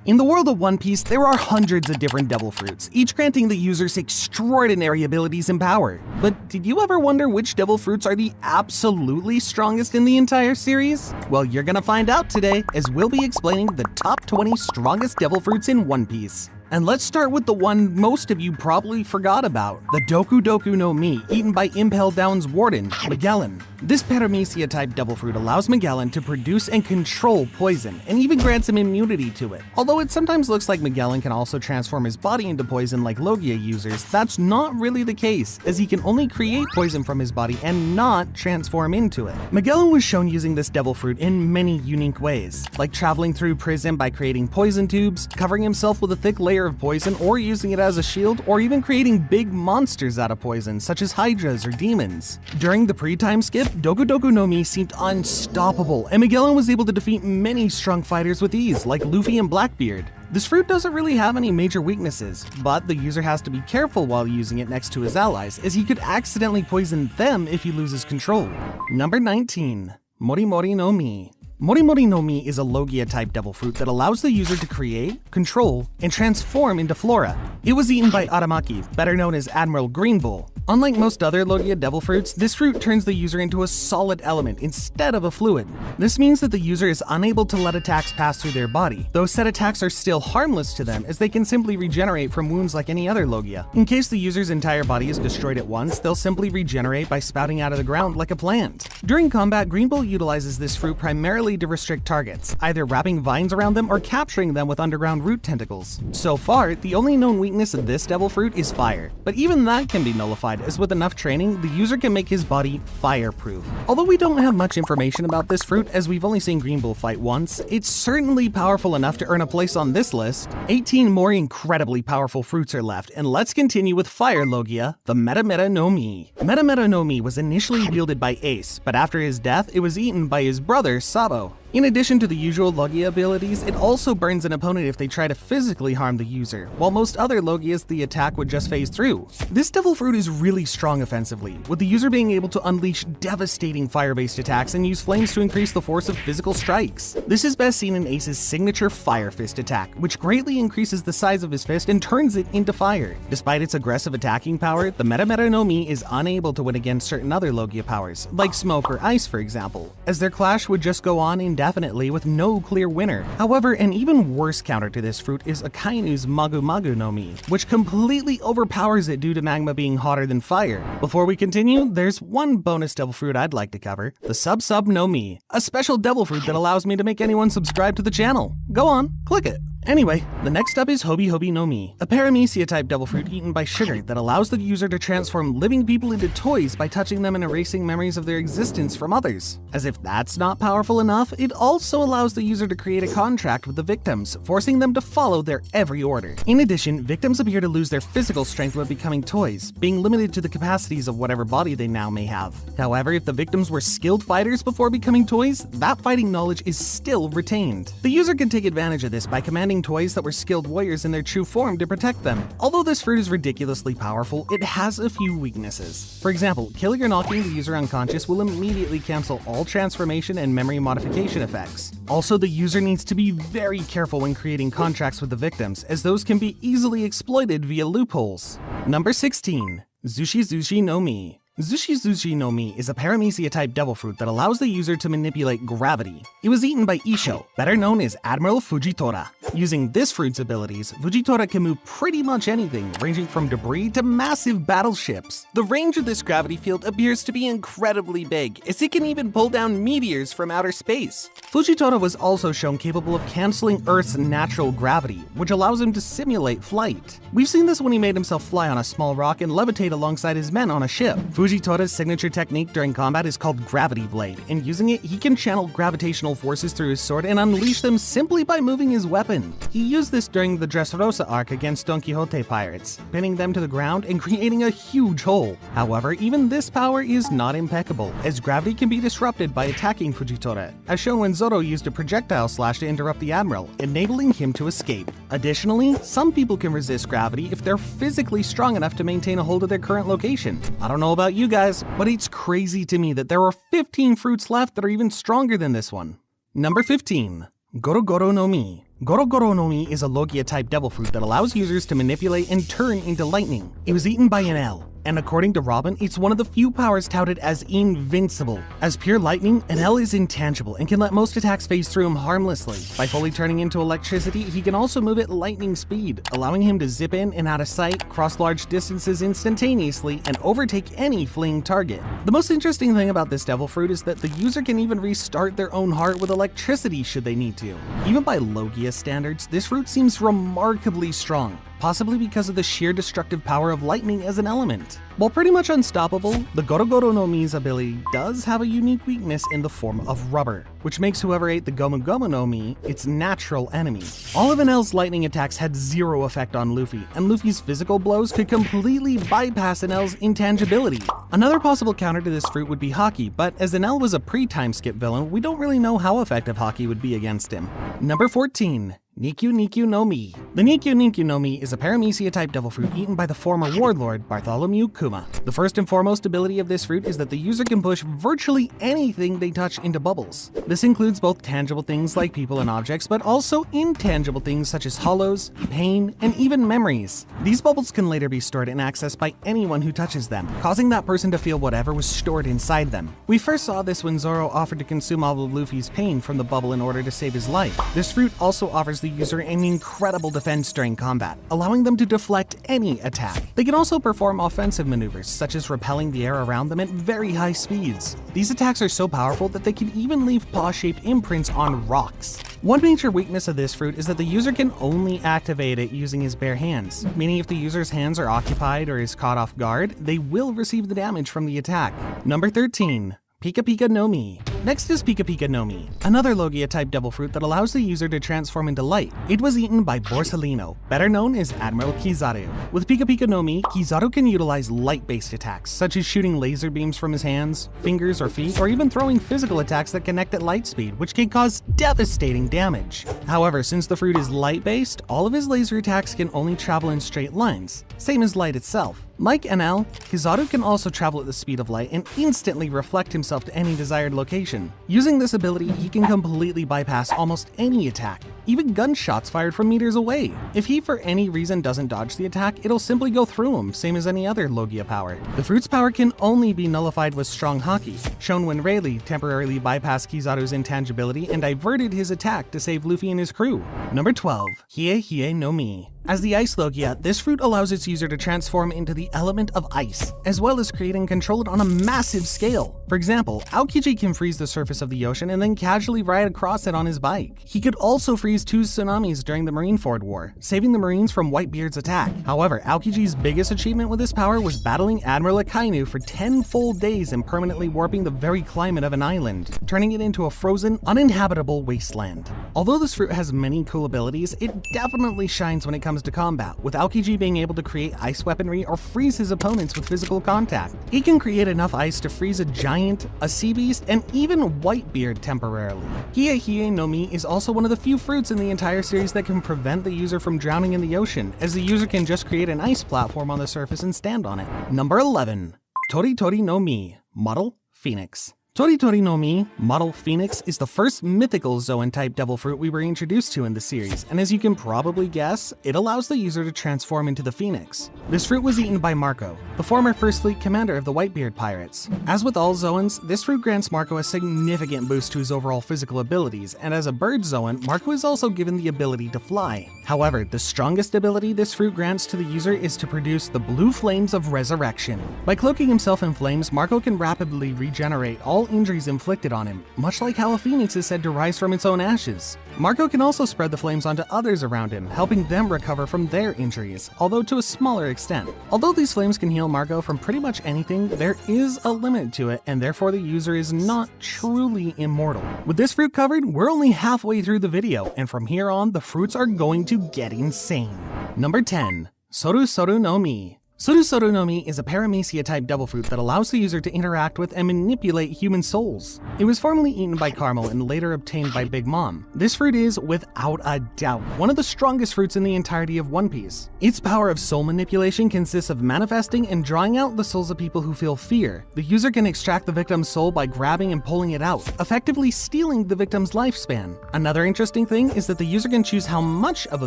In the world of One Piece, there are hundreds of different devil fruits, each granting the users extraordinary abilities and power. But did you ever wonder which devil fruits are the absolutely strongest in the entire series? Well, you're gonna find out today, as we'll be explaining the top 20 strongest devil fruits in One Piece. And let's start with the one most of you probably forgot about, the Doku Doku no Mi, eaten by Impel Down's warden, Magellan. This Paramecia-type devil fruit allows Magellan to produce and control poison, and even grants him immunity to it. Although it sometimes looks like Magellan can also transform his body into poison like Logia users, that's not really the case, as he can only create poison from his body and not transform into it. Magellan was shown using this devil fruit in many unique ways, like traveling through prison by creating poison tubes, covering himself with a thick layer of poison, or using it as a shield, or even creating big monsters out of poison, such as hydras or demons. During the pre-time skip, Doku Doku no Mi seemed unstoppable, and Magellan was able to defeat many strong fighters with ease, like Luffy and Blackbeard. This fruit doesn't really have any major weaknesses, but the user has to be careful while using it next to his allies, as he could accidentally poison them if he loses control. Number 19. Mori Mori no Mi. Mori Mori no Mi is a Logia-type devil fruit that allows the user to create, control, and transform into flora. It was eaten by Aramaki, better known as Admiral Green Bull. Unlike most other Logia devil fruits, this fruit turns the user into a solid element instead of a fluid. This means that the user is unable to let attacks pass through their body, though said attacks are still harmless to them as they can simply regenerate from wounds like any other Logia. In case the user's entire body is destroyed at once, they'll simply regenerate by spouting out of the ground like a plant. During combat, Green Bull utilizes this fruit primarily to restrict targets, either wrapping vines around them or capturing them with underground root tentacles. So far, the only known weakness of this devil fruit is fire, but even that can be nullified, as with enough training, the user can make his body fireproof. Although we don't have much information about this fruit, as we've only seen Green Bull fight once, it's certainly powerful enough to earn a place on this list. 18 more incredibly powerful fruits are left, and let's continue with Fire Logia, the Meta Meta no Mi. Meta Meta no Mi was initially wielded by Ace, but after his death, it was eaten by his brother, Sabo. In addition to the usual Logia abilities, it also burns an opponent if they try to physically harm the user, while most other Logias the attack would just phase through. This devil fruit is really strong offensively, with the user being able to unleash devastating fire-based attacks and use flames to increase the force of physical strikes. This is best seen in Ace's signature Fire Fist attack, which greatly increases the size of his fist and turns it into fire. Despite its aggressive attacking power, the Meta Meta no Mi is unable to win against certain other Logia powers, like Smoke or Ice for example, as their clash would just go on indefinitely with no clear winner. However, an even worse counter to this fruit is Akainu's Magu Magu no Mi, which completely overpowers it due to magma being hotter than fire. Before we continue, there's one bonus devil fruit I'd like to cover, the Sub Sub no Mi, a special devil fruit that allows me to make anyone subscribe to the channel. Go on, click it. Anyway, the next up is Hobi Hobi no Mi, a Paramecia-type devil fruit eaten by sugar that allows the user to transform living people into toys by touching them and erasing memories of their existence from others. As if that's not powerful enough, it also allows the user to create a contract with the victims, forcing them to follow their every order. In addition, victims appear to lose their physical strength when becoming toys, being limited to the capacities of whatever body they now may have. However, if the victims were skilled fighters before becoming toys, that fighting knowledge is still retained. The user can take advantage of this by commanding toys that were skilled warriors in their true form to protect them. Although this fruit is ridiculously powerful, it has a few weaknesses. For example, killing or knocking the user unconscious will immediately cancel all transformation and memory modification effects. Also, the user needs to be very careful when creating contracts with the victims, as those can be easily exploited via loopholes. Number 16. Zushi Zushi no Mi. Zushi Zushi no Mi is a Paramecia-type devil fruit that allows the user to manipulate gravity. It was eaten by Isho, better known as Admiral Fujitora. Using this fruit's abilities, Fujitora can move pretty much anything, ranging from debris to massive battleships. The range of this gravity field appears to be incredibly big, as it can even pull down meteors from outer space. Fujitora was also shown capable of canceling Earth's natural gravity, which allows him to simulate flight. We've seen this when he made himself fly on a small rock and levitate alongside his men on a ship. Fujitora's signature technique during combat is called Gravity Blade, and using it, he can channel gravitational forces through his sword and unleash them simply by moving his weapon. He used this during the Dressrosa arc against Don Quixote pirates, pinning them to the ground and creating a huge hole. However, even this power is not impeccable, as gravity can be disrupted by attacking Fujitora, as shown when Zoro used a projectile slash to interrupt the Admiral, enabling him to escape. Additionally, some people can resist gravity if they're physically strong enough to maintain a hold of their current location. I don't know about you guys, but it's crazy to me that there are 15 fruits left that are even stronger than this one. Number 15. Goro Goro no Mi. Gorogoro no Mi is a Logia-type devil fruit that allows users to manipulate and turn into lightning. It was eaten by an L, and according to Robin, it's one of the few powers touted as invincible. As pure lightning, an L is intangible and can let most attacks phase through him harmlessly. By fully turning into electricity, he can also move at lightning speed, allowing him to zip in and out of sight, cross large distances instantaneously, and overtake any fleeing target. The most interesting thing about this devil fruit is that the user can even restart their own heart with electricity should they need to. Even by Logia standards, this fruit seems remarkably strong, possibly because of the sheer destructive power of lightning as an element. While pretty much unstoppable, the Gorogoro no Mi's ability does have a unique weakness in the form of rubber, which makes whoever ate the Gomu Gomu no Mi its natural enemy. All of Enel's lightning attacks had zero effect on Luffy, and Luffy's physical blows could completely bypass Enel's intangibility. Another possible counter to this fruit would be Haki, but as Enel was a pre-time skip villain, we don't really know how effective Haki would be against him. Number 14. Nikyu Nikyu no Mi. The Nikyu Nikyu no Mi is a Paramecia-type devil fruit eaten by the former warlord Bartholomew Kuma. The first and foremost ability of this fruit is that the user can push virtually anything they touch into bubbles. This includes both tangible things like people and objects, but also intangible things such as hollows, pain, and even memories. These bubbles can later be stored and accessed by anyone who touches them, causing that person to feel whatever was stored inside them. We first saw this when Zoro offered to consume all of Luffy's pain from the bubble in order to save his life. This fruit also offers the user an incredible defense during combat, allowing them to deflect any attack. They can also perform offensive maneuvers, such as repelling the air around them at very high speeds. These attacks are so powerful that they can even leave paw-shaped imprints on rocks. One major weakness of this fruit is that the user can only activate it using his bare hands, meaning if the user's hands are occupied or is caught off guard, they will receive the damage from the attack. Number 13. Pika Pika no Mi. Next is Pika Pika no Mi, another Logia-type devil fruit that allows the user to transform into light. It was eaten by Borsalino, better known as Admiral Kizaru. With Pika Pika no Mi, Kizaru can utilize light-based attacks, such as shooting laser beams from his hands, fingers, or feet, or even throwing physical attacks that connect at light speed, which can cause devastating damage. However, since the fruit is light-based, all of his laser attacks can only travel in straight lines, same as light itself. Like NL, Kizaru can also travel at the speed of light and instantly reflect himself to any desired location. Using this ability, he can completely bypass almost any attack, even gunshots fired from meters away. If he for any reason doesn't dodge the attack, it'll simply go through him, same as any other Logia power. The fruit's power can only be nullified with strong Haki, shown when Rayleigh temporarily bypassed Kizaru's intangibility and diverted his attack to save Luffy and his crew. Number 12. Hie Hie no Mi. As the Ice Logia, this fruit allows its user to transform into the element of ice, as well as create and control it on a massive scale. For example, Aokiji can freeze the surface of the ocean and then casually ride across it on his bike. He could also freeze 2 tsunamis during the Marineford War, saving the Marines from Whitebeard's attack. However, Aokiji's biggest achievement with this power was battling Admiral Akainu for 10 full days and permanently warping the very climate of an island, turning it into a frozen, uninhabitable wasteland. Although this fruit has many cool abilities, it definitely shines when it comes to combat, with Aokiji being able to create ice weaponry or freeze his opponents with physical contact. He can create enough ice to freeze a giant, a sea beast, and even Whitebeard temporarily. Hie Hie no Mi is also one of the few fruits in the entire series that can prevent the user from drowning in the ocean, as the user can just create an ice platform on the surface and stand on it. Number 11. Tori Tori no Mi, Model Phoenix. Tori Tori no Mi, Model Phoenix, is the first mythical Zoan-type devil fruit we were introduced to in the series, and as you can probably guess, it allows the user to transform into the Phoenix. This fruit was eaten by Marco, the former First Fleet commander of the Whitebeard Pirates. As with all Zoans, this fruit grants Marco a significant boost to his overall physical abilities, and as a bird Zoan, Marco is also given the ability to fly. However, the strongest ability this fruit grants to the user is to produce the blue flames of resurrection. By cloaking himself in flames, Marco can rapidly regenerate all injuries inflicted on him, much like how a phoenix is said to rise from its own ashes. Marco can also spread the flames onto others around him, helping them recover from their injuries, although to a smaller extent. Although these flames can heal Marco from pretty much anything, there is a limit to it, and therefore the user is not truly immortal. With this fruit covered, we're only halfway through the video, and from here on, the fruits are going to get insane. Number 10. Soru Soru no Mi, Soru no Mi is a paramecia-type devil fruit that allows the user to interact with and manipulate human souls. It was formerly eaten by Carmel and later obtained by Big Mom. This fruit is, without a doubt, one of the strongest fruits in the entirety of One Piece. Its power of soul manipulation consists of manifesting and drawing out the souls of people who feel fear. The user can extract the victim's soul by grabbing and pulling it out, effectively stealing the victim's lifespan. Another interesting thing is that the user can choose how much of a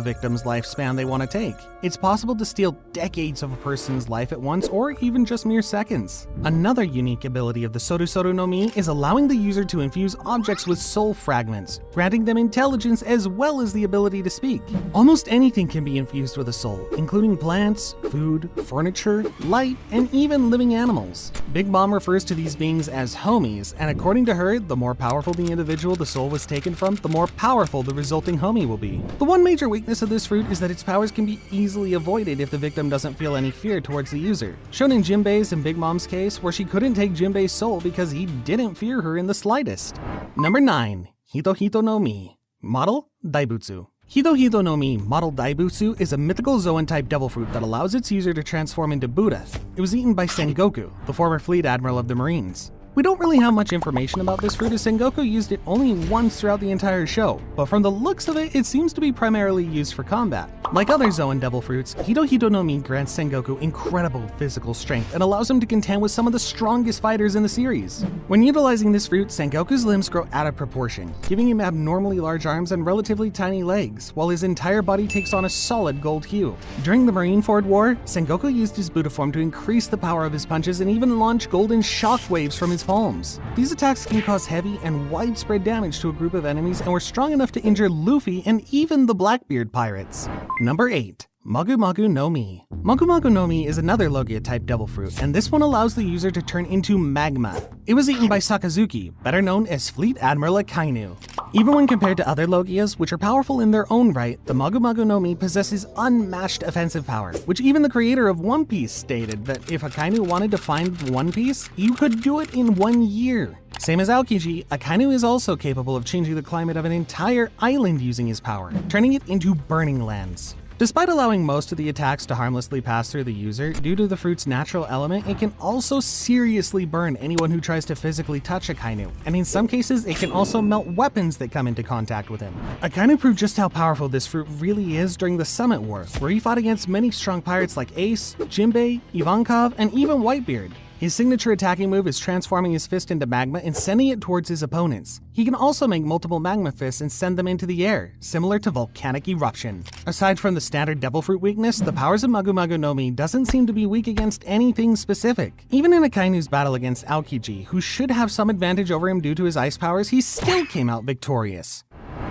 victim's lifespan they want to take. It's possible to steal decades of a person's life at once, or even just mere seconds. Another unique ability of the Soru no Mi is allowing the user to infuse objects with soul fragments, granting them intelligence as well as the ability to speak. Almost anything can be infused with a soul, including plants, food, furniture, light, and even living animals. Big Mom refers to these beings as homies, and according to her, the more powerful the individual the soul was taken from, the more powerful the resulting homie will be. The one major weakness of this fruit is that its powers can be easily avoided if the victim doesn't feel any fear towards the user, shown in Jinbei's and Big Mom's case, where she couldn't take Jinbei's soul because he didn't fear her in the slightest. Number 9. Hito no Mi. Model Daibutsu. Hito no Mi Model Daibutsu is a mythical Zoan-type devil fruit that allows its user to transform into Buddha. It was eaten by Sengoku, the former fleet admiral of the Marines. We don't really have much information about this fruit as Sengoku used it only once throughout the entire show, but from the looks of it, it seems to be primarily used for combat. Like other Zoan devil fruits, Hito no Mi grants Sengoku incredible physical strength and allows him to contend with some of the strongest fighters in the series. When utilizing this fruit, Sengoku's limbs grow out of proportion, giving him abnormally large arms and relatively tiny legs, while his entire body takes on a solid gold hue. During the Marineford War, Sengoku used his Buddha form to increase the power of his punches and even launch golden shockwaves from his palms. These attacks can cause heavy and widespread damage to a group of enemies and were strong enough to injure Luffy and even the Blackbeard pirates. Number 8. Magu no Mi. Magu no Mi is another Logia-type devil fruit, and this one allows the user to turn into magma. It was eaten by Sakazuki, better known as Fleet Admiral Akainu. Even when compared to other Logias, which are powerful in their own right, the Magu no Mi possesses unmatched offensive power, which even the creator of One Piece stated that if Akainu wanted to find One Piece, you could do it in 1 year. Same as Aokiji, Akainu is also capable of changing the climate of an entire island using his power, turning it into burning lands. Despite allowing most of the attacks to harmlessly pass through the user, due to the fruit's natural element, it can also seriously burn anyone who tries to physically touch Akainu, and in some cases, it can also melt weapons that come into contact with him. Akainu proved just how powerful this fruit really is during the Summit War, where he fought against many strong pirates like Ace, Jinbei, Ivankov, and even Whitebeard. His signature attacking move is transforming his fist into magma and sending it towards his opponents. He can also make multiple magma fists and send them into the air, similar to volcanic eruption. Aside from the standard devil fruit weakness, the powers of Magu no Mi doesn't seem to be weak against anything specific. Even in Akainu's battle against Aokiji, who should have some advantage over him due to his ice powers, he still came out victorious.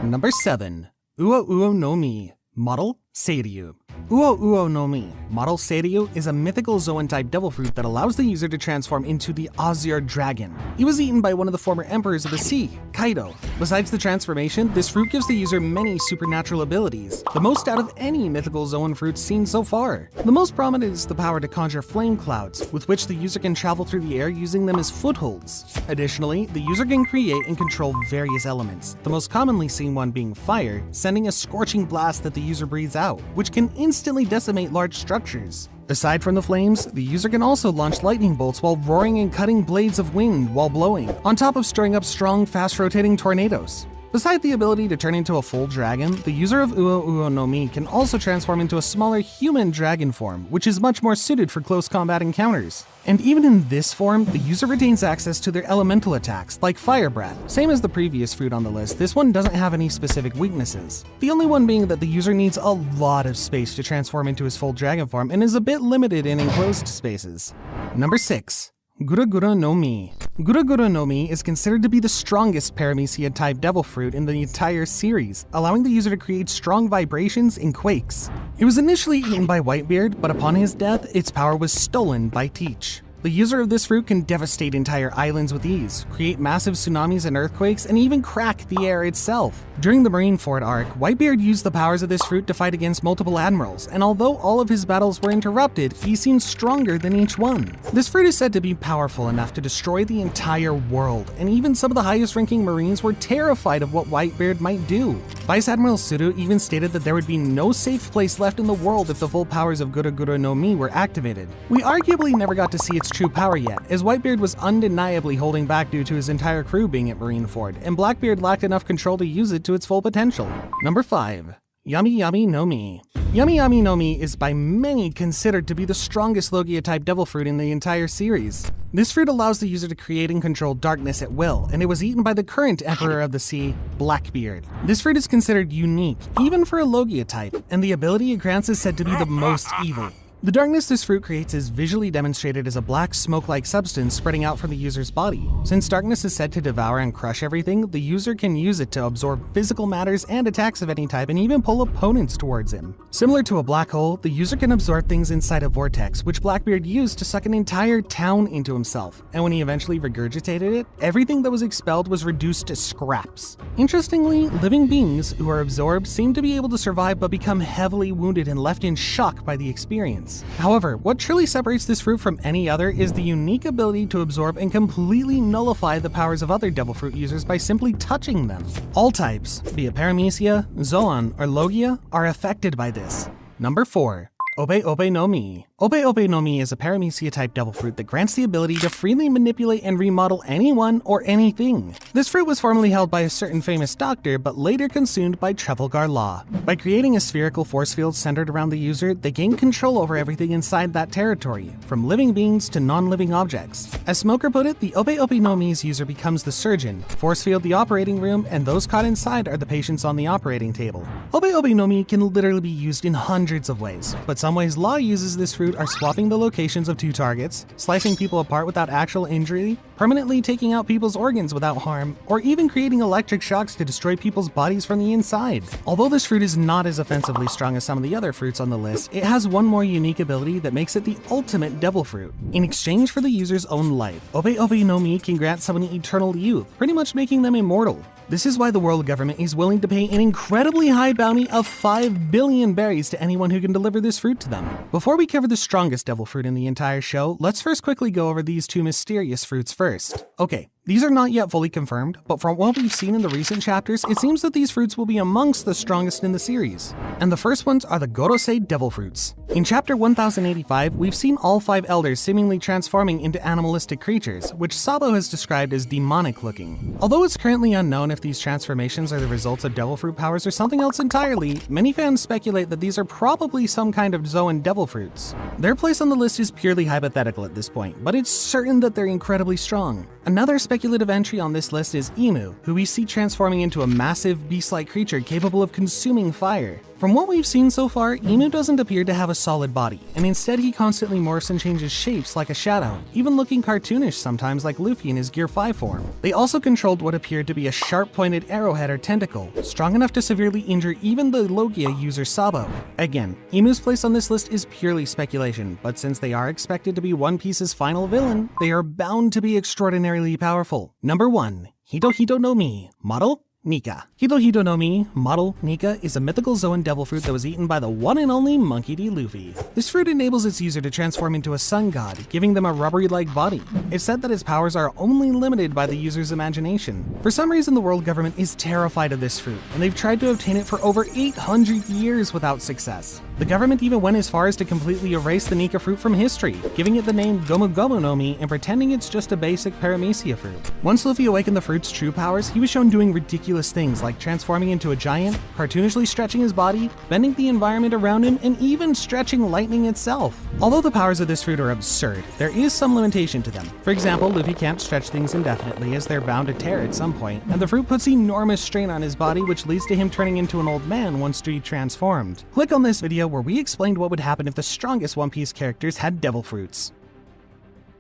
Number 7. Uo no Mi. Model Seiryu. Uo no Mi, Model Seiryu, is a mythical Zoan-type devil fruit that allows the user to transform into the Azure Dragon. It was eaten by one of the former emperors of the sea, Kaido. Besides the transformation, this fruit gives the user many supernatural abilities, the most out of any mythical Zoan fruit seen so far. The most prominent is the power to conjure flame clouds, with which the user can travel through the air using them as footholds. Additionally, the user can create and control various elements, the most commonly seen one being fire, sending a scorching blast that the user breathes out, which can instantly decimate large structures. Aside from the flames, the user can also launch lightning bolts while roaring and cutting blades of wind while blowing, on top of stirring up strong, fast-rotating tornadoes. Besides the ability to turn into a full dragon, the user of Uo no Mi can also transform into a smaller human dragon form, which is much more suited for close combat encounters. And even in this form, the user retains access to their elemental attacks, like Fire Breath. Same as the previous fruit on the list, this one doesn't have any specific weaknesses. The only one being that the user needs a lot of space to transform into his full dragon form and is a bit limited in enclosed spaces. Number 6. Gura no Mi. Gura no Mi is considered to be the strongest paramecia-type devil fruit in the entire series, allowing the user to create strong vibrations and quakes. It was initially eaten by Whitebeard, but upon his death, its power was stolen by Teach. The user of this fruit can devastate entire islands with ease, create massive tsunamis and earthquakes, and even crack the air itself. During the Marineford arc, Whitebeard used the powers of this fruit to fight against multiple admirals, and although all of his battles were interrupted, he seemed stronger than each one. This fruit is said to be powerful enough to destroy the entire world, and even some of the highest-ranking Marines were terrified of what Whitebeard might do. Vice Admiral Suru even stated that there would be no safe place left in the world if the full powers of Gorosei no Mi were activated. We arguably never got to see its true power yet, as Whitebeard was undeniably holding back due to his entire crew being at Marineford, and Blackbeard lacked enough control to use it to its full potential. Number 5. Yami Yami no Mi. Yami Yami no Mi is by many considered to be the strongest Logia-type devil fruit in the entire series. This fruit allows the user to create and control darkness at will, and it was eaten by the current Emperor of the Sea, Blackbeard. This fruit is considered unique, even for a Logia type, and the ability it grants is said to be the most evil. The darkness this fruit creates is visually demonstrated as a black smoke-like substance spreading out from the user's body. Since darkness is said to devour and crush everything, the user can use it to absorb physical matters and attacks of any type and even pull opponents towards him. Similar to a black hole, the user can absorb things inside a vortex, which Blackbeard used to suck an entire town into himself, and when he eventually regurgitated it, everything that was expelled was reduced to scraps. Interestingly, living beings who are absorbed seem to be able to survive but become heavily wounded and left in shock by the experience. However, what truly separates this fruit from any other is the unique ability to absorb and completely nullify the powers of other devil fruit users by simply touching them. All types, be it Paramecia, Zoan, or Logia, are affected by this. Number 4. Obe Obe no Mi. Obe Obe no Mi is a Paramecia-type devil fruit that grants the ability to freely manipulate and remodel anyone or anything. This fruit was formerly held by a certain famous doctor, but later consumed by Trafalgar Law. By creating a spherical force field centered around the user, they gain control over everything inside that territory, from living beings to non-living objects. As Smoker put it, the Obe Obe no Mi's user becomes the surgeon, force field the operating room, and those caught inside are the patients on the operating table. Obe Obe no Mi can literally be used in hundreds of ways, but some ways Law uses this fruit are swapping the locations of two targets, slicing people apart without actual injury, permanently taking out people's organs without harm, or even creating electric shocks to destroy people's bodies from the inside. Although this fruit is not as offensively strong as some of the other fruits on the list, it has one more unique ability that makes it the ultimate devil fruit. In exchange for the user's own life, Obe Obe no Mi can grant someone eternal youth, pretty much making them immortal. This is why the world government is willing to pay an incredibly high bounty of 5 billion berries to anyone who can deliver this fruit to them. Before we cover the strongest devil fruit in the entire show, let's first quickly go over these two mysterious fruits first. Okay, these are not yet fully confirmed, but from what we've seen in the recent chapters, it seems that these fruits will be amongst the strongest in the series. And the first ones are the Gorosei devil fruits. In chapter 1085, we've seen all 5 elders seemingly transforming into animalistic creatures, which Sabo has described as demonic looking. Although it's currently unknown if these transformations are the results of devil fruit powers or something else entirely, many fans speculate that these are probably some kind of Zoan devil fruits. Their place on the list is purely hypothetical at this point, but it's certain that they're incredibly strong. Another speculative entry on this list is Emu, who we see transforming into a massive beast-like creature capable of consuming fire. From what we've seen so far, Emu doesn't appear to have a solid body, and instead he constantly morphs and changes shapes like a shadow, even looking cartoonish sometimes like Luffy in his Gear 5 form. They also controlled what appeared to be a sharp-pointed arrowhead or tentacle, strong enough to severely injure even the Logia user Sabo. Again, Emu's place on this list is purely speculation, but since they are expected to be One Piece's final villain, they are bound to be extraordinarily powerful. Number 1. Hito Hito no Mi. Model? Nika. Hito Hito no Mi, model Nika, is a mythical Zoan devil fruit that was eaten by the one and only Monkey D. Luffy. This fruit enables its user to transform into a sun god, giving them a rubbery-like body. It's said that its powers are only limited by the user's imagination. For some reason, the world government is terrified of this fruit, and they've tried to obtain it for over 800 years without success. The government even went as far as to completely erase the Nika fruit from history, giving it the name Gomu Gomu no Mi and pretending it's just a basic Paramecia fruit. Once Luffy awakened the fruit's true powers, he was shown doing ridiculous things like transforming into a giant, cartoonishly stretching his body, bending the environment around him, and even stretching lightning itself. Although the powers of this fruit are absurd, there is some limitation to them. For example, Luffy can't stretch things indefinitely as they're bound to tear at some point, and the fruit puts enormous strain on his body, which leads to him turning into an old man once transformed. Click on this video where we explained what would happen if the strongest One Piece characters had devil fruits.